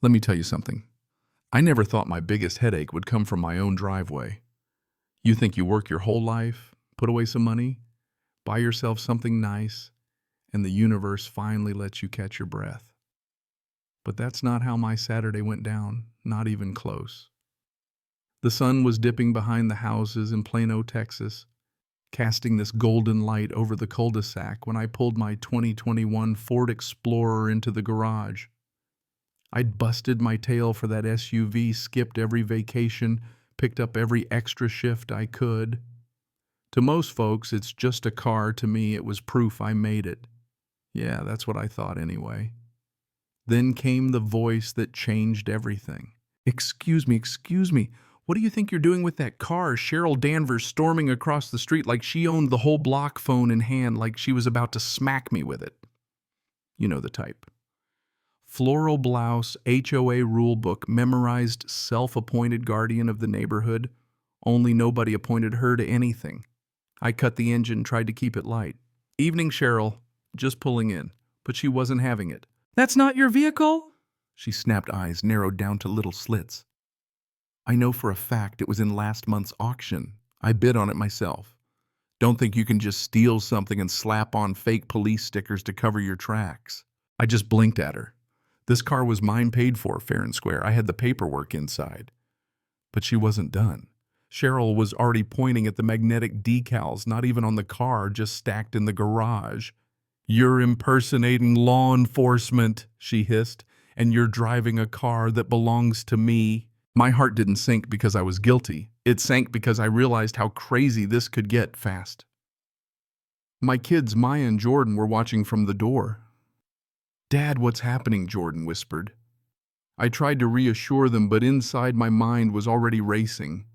Let me tell you something. I never thought my biggest headache would come from my own driveway. You think you work your whole life, put away some money, buy yourself something nice, and the universe finally lets you catch your breath. But that's not how my Saturday went down, not even close. The sun was dipping behind the houses in Plano, Texas, casting this golden light over the cul-de-sac when I pulled my 2021 Ford Explorer into the garage. I'd busted my tail for that SUV, skipped every vacation, picked up every extra shift I could. To most folks, it's just a car. To me, it was proof I made it. Yeah, that's what I thought anyway. Then came the voice that changed everything. Excuse me. What do you think you're doing with that car? Cheryl Danvers storming across the street like she owned the whole block phone in hand, like she was about to smack me with it. You know the type. Floral blouse, HOA rulebook, memorized, self-appointed guardian of the neighborhood. Only nobody appointed her to anything. I cut the engine, tried to keep it light. Evening, Cheryl. Just pulling in. But she wasn't having it. That's not your vehicle? She snapped, eyes narrowed down to little slits. I know for a fact it was in last month's auction. I bid on it myself. Don't think you can just steal something and slap on fake police stickers to cover your tracks. I just blinked at her. This car was mine, paid for, fair and square. I had the paperwork inside. But she wasn't done. Cheryl was already pointing at the magnetic decals, not even on the car, just stacked in the garage. You're impersonating law enforcement, she hissed, and you're driving a car that belongs to me. My heart didn't sink because I was guilty. It sank because I realized how crazy this could get fast. My kids, Maya and Jordan, were watching from the door. Dad, what's happening? Jordan whispered. I tried to reassure them, but inside my mind was already racing.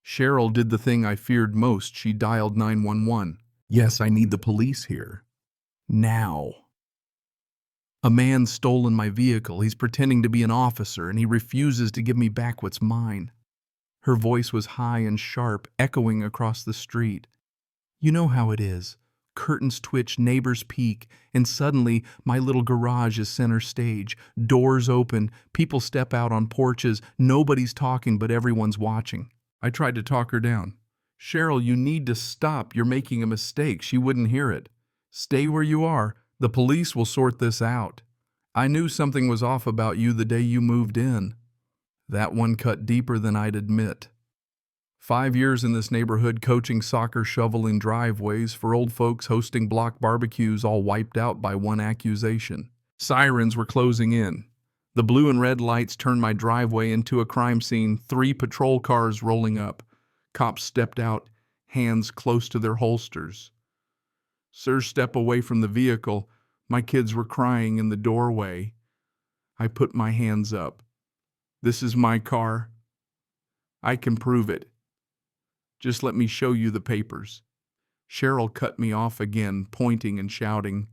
Cheryl did the thing I feared most. She dialed 911. Yes, I need the police here. Now. A man's stolen my vehicle. He's pretending to be an officer, and he refuses to give me back what's mine. Her voice was high and sharp, echoing across the street. You know how it is. Curtains twitch, neighbors peek, and suddenly my little garage is center stage. Doors open, people step out on porches. Nobody's talking, but everyone's watching. I tried to talk her down. Cheryl, you need to stop. You're making a mistake. She wouldn't hear it. Stay where you are. The police will sort this out. I knew something was off about you the day you moved in. That one cut deeper than I'd admit. 5 years in this neighborhood, coaching soccer, shoveling driveways, for old folks hosting block barbecues, all wiped out by one accusation. Sirens were closing in. The blue and red lights turned my driveway into a crime scene, 3 patrol cars rolling up. Cops stepped out, hands close to their holsters. Sir, step away from the vehicle. My kids were crying in the doorway. I put my hands up. This is my car. I can prove it. Just let me show you the papers. Cheryl cut me off again, pointing and shouting.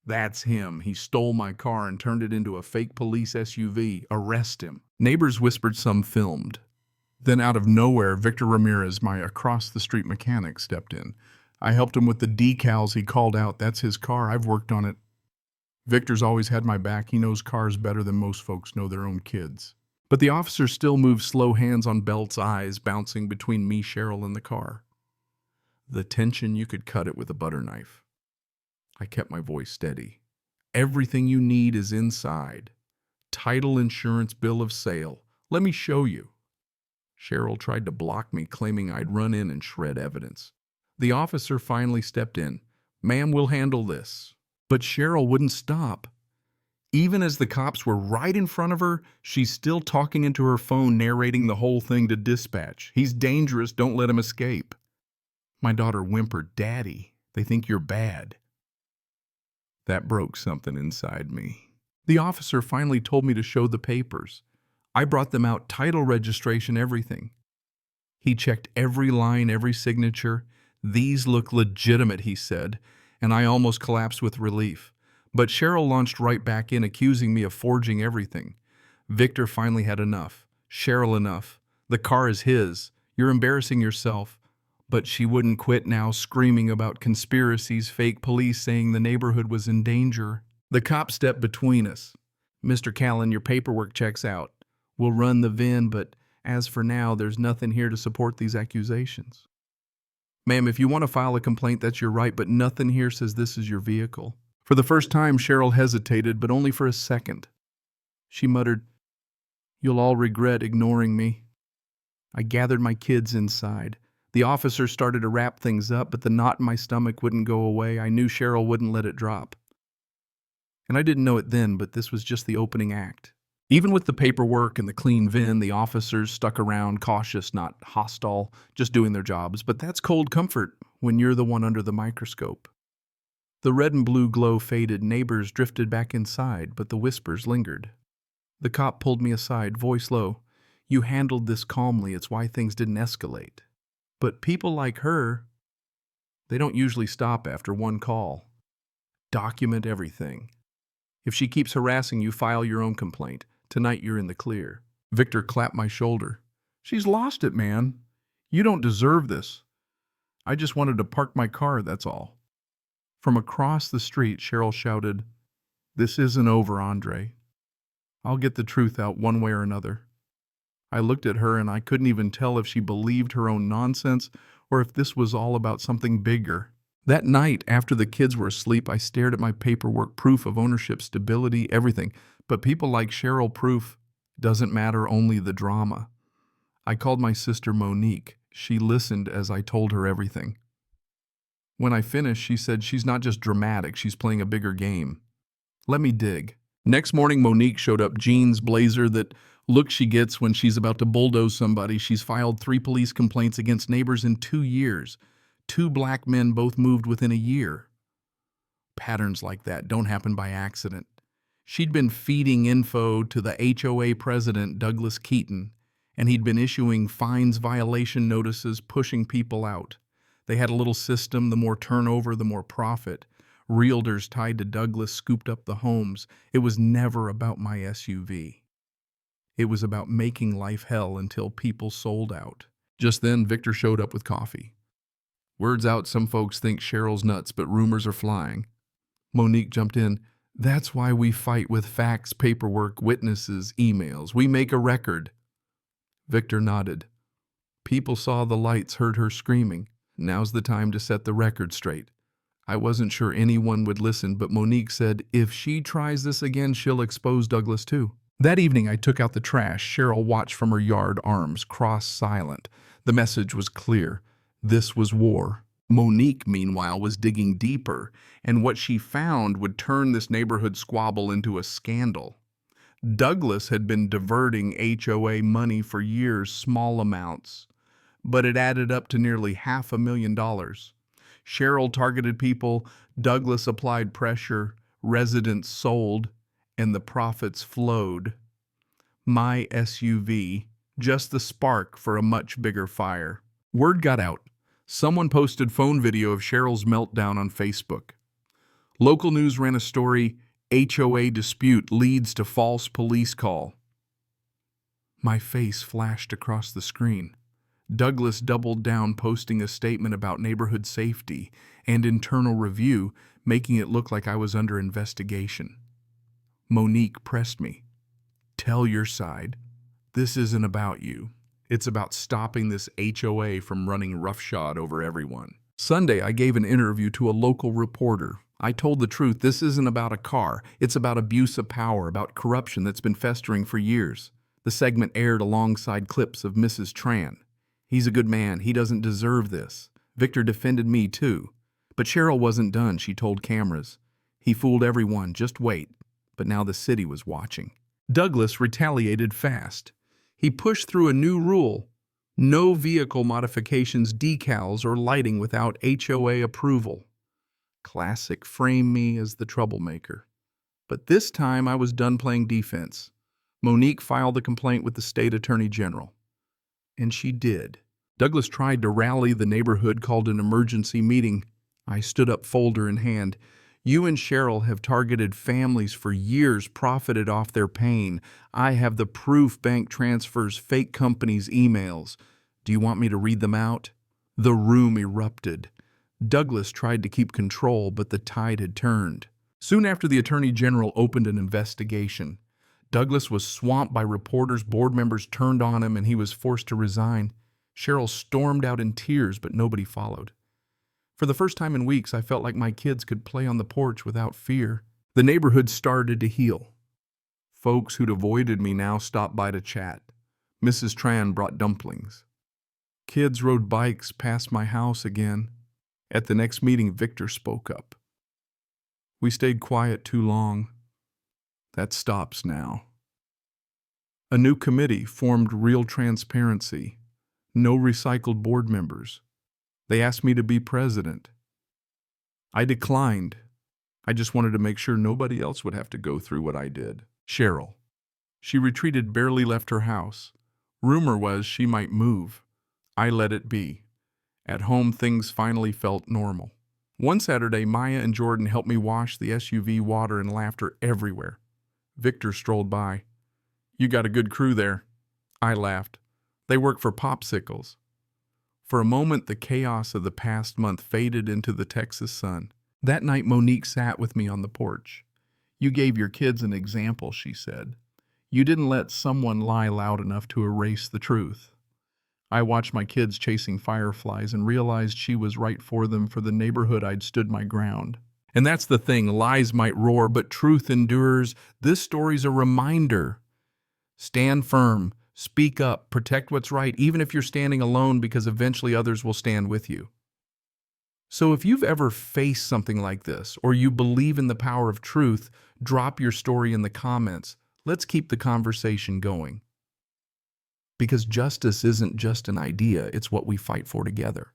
That's him. He stole my car and turned it into a fake police SUV. Arrest him. Neighbors whispered, some filmed. Then out of nowhere, Victor Ramirez, my across-the-street mechanic, stepped in. I helped him with the decals. He called out, that's his car. I've worked on it. Victor's always had my back. He knows cars better than most folks know their own kids. But the officer still moved slow, hands on belts, eyes bouncing between me, Cheryl, and the car. The tension, you could cut it with a butter knife. I kept my voice steady. Everything you need is inside. Title, insurance, bill of sale. Let me show you. Cheryl tried to block me, claiming I'd run in and shred evidence. The officer finally stepped in. Ma'am, we'll handle this. But Cheryl wouldn't stop. Even as the cops were right in front of her, she's still talking into her phone, narrating the whole thing to dispatch. He's dangerous, don't let him escape. My daughter whimpered, Daddy, they think you're bad. That broke something inside me. The officer finally told me to show the papers. I brought them out, title, registration, everything. He checked every line, every signature. These look legitimate, he said, and I almost collapsed with relief. But Cheryl launched right back in, accusing me of forging everything. Victor finally had enough. Cheryl, enough. The car is his. You're embarrassing yourself. But she wouldn't quit now, screaming about conspiracies, fake police saying the neighborhood was in danger. The cop stepped between us. Mr. Callan, your paperwork checks out. We'll run the VIN, but as for now, there's nothing here to support these accusations. Ma'am, if you want to file a complaint, that's your right, but nothing here says this is your vehicle. For the first time, Cheryl hesitated, but only for a second. She muttered, "You'll all regret ignoring me." I gathered my kids inside. The officer started to wrap things up, but the knot in my stomach wouldn't go away. I knew Cheryl wouldn't let it drop. And I didn't know it then, but this was just the opening act. Even with the paperwork and the clean VIN, the officers stuck around, cautious, not hostile, just doing their jobs. But that's cold comfort when you're the one under the microscope. The red and blue glow faded, neighbors drifted back inside, but the whispers lingered. The cop pulled me aside, voice low. "You handled this calmly, it's why things didn't escalate. But people like her, they don't usually stop after one call. Document everything. If she keeps harassing you, file your own complaint. Tonight you're in the clear." Victor clapped my shoulder. "She's lost it, man. You don't deserve this. I just wanted to park my car, that's all." From across the street, Cheryl shouted, "This isn't over, Andre. I'll get the truth out one way or another." I looked at her and I couldn't even tell if she believed her own nonsense or if this was all about something bigger. That night, after the kids were asleep, I stared at my paperwork, proof of ownership, stability, everything. But people like Cheryl, proof doesn't matter, only the drama. I called my sister Monique. She listened as I told her everything. When I finished, she said she's not just dramatic, she's playing a bigger game. Let me dig. Next morning, Monique showed up, jeans, blazer, that look she gets when she's about to bulldoze somebody. She's filed 3 police complaints against neighbors in 2 years. 2 black men both moved within a year. Patterns like that don't happen by accident. She'd been feeding info to the HOA president, Douglas Keaton, and he'd been issuing fines, violation notices, pushing people out. They had a little system, the more turnover, the more profit. Realtors tied to Douglas scooped up the homes. It was never about my SUV. It was about making life hell until people sold out. Just then, Victor showed up with coffee. "Word's out, some folks think Cheryl's nuts, but rumors are flying." Monique jumped in. "That's why we fight with facts, paperwork, witnesses, emails. We make a record." Victor nodded. "People saw the lights, heard her screaming. Now's the time to set the record straight." I wasn't sure anyone would listen, but Monique said, "If she tries this again, she'll expose Douglas too." That evening, I took out the trash. Cheryl watched from her yard, arms crossed, silent. The message was clear. This was war. Monique, meanwhile, was digging deeper, and what she found would turn this neighborhood squabble into a scandal. Douglas had been diverting HOA money for years, small amounts, but it added up to nearly $500,000. Cheryl targeted people, Douglas applied pressure, residents sold, and the profits flowed. My SUV, just the spark for a much bigger fire. Word got out. Someone posted phone video of Cheryl's meltdown on Facebook. Local news ran a story, HOA dispute leads to false police call. My face flashed across the screen. Douglas doubled down, posting a statement about neighborhood safety and internal review, making it look like I was under investigation. Monique pressed me. "Tell your side. This isn't about you. It's about stopping this HOA from running roughshod over everyone." Sunday, I gave an interview to a local reporter. I told the truth. This isn't about a car. It's about abuse of power, about corruption that's been festering for years. The segment aired alongside clips of Mrs. Tran. "He's a good man. He doesn't deserve this." Victor defended me too. But Cheryl wasn't done, she told cameras. "He fooled everyone. Just wait." But now the city was watching. Douglas retaliated fast. He pushed through a new rule. No vehicle modifications, decals, or lighting without HOA approval. Classic, frame me as the troublemaker. But this time I was done playing defense. Monique filed the complaint with the state attorney general. And she did. Douglas tried to rally the neighborhood, called an emergency meeting. I stood up, folder in hand. "You and Cheryl have targeted families for years, profited off their pain. I have the proof, bank transfers, fake companies' emails. Do you want me to read them out?" The room erupted. Douglas tried to keep control, but the tide had turned. Soon after, the Attorney General opened an investigation. Douglas was swamped by reporters, board members turned on him, and he was forced to resign. Cheryl stormed out in tears, but nobody followed. For the first time in weeks, I felt like my kids could play on the porch without fear. The neighborhood started to heal. Folks who'd avoided me now stopped by to chat. Mrs. Tran brought dumplings. Kids rode bikes past my house again. At the next meeting, Victor spoke up. We stayed quiet too long. That stops now. A new committee formed Real Transparency. No recycled board members. They asked me to be president. I declined. I just wanted to make sure nobody else would have to go through what I did. Cheryl. She retreated, barely left her house. Rumor was she might move. I let it be. At home, things finally felt normal. One Saturday, Maya and Jordan helped me wash the SUV, water and laughter everywhere. Victor strolled by. You got a good crew there. I laughed. They work for popsicles. For a moment, the chaos of the past month faded into the Texas sun. That night, Monique sat with me on the porch. You gave your kids an example, she said. You didn't let someone lie loud enough to erase the truth. I watched my kids chasing fireflies and realized she was right for them, for the neighborhood I'd stood my ground. And that's the thing, lies might roar, but truth endures. This story's a reminder. Stand firm, speak up, protect what's right, even if you're standing alone, because eventually others will stand with you. So if you've ever faced something like this, or you believe in the power of truth, drop your story in the comments. Let's keep the conversation going. Because justice isn't just an idea, it's what we fight for together.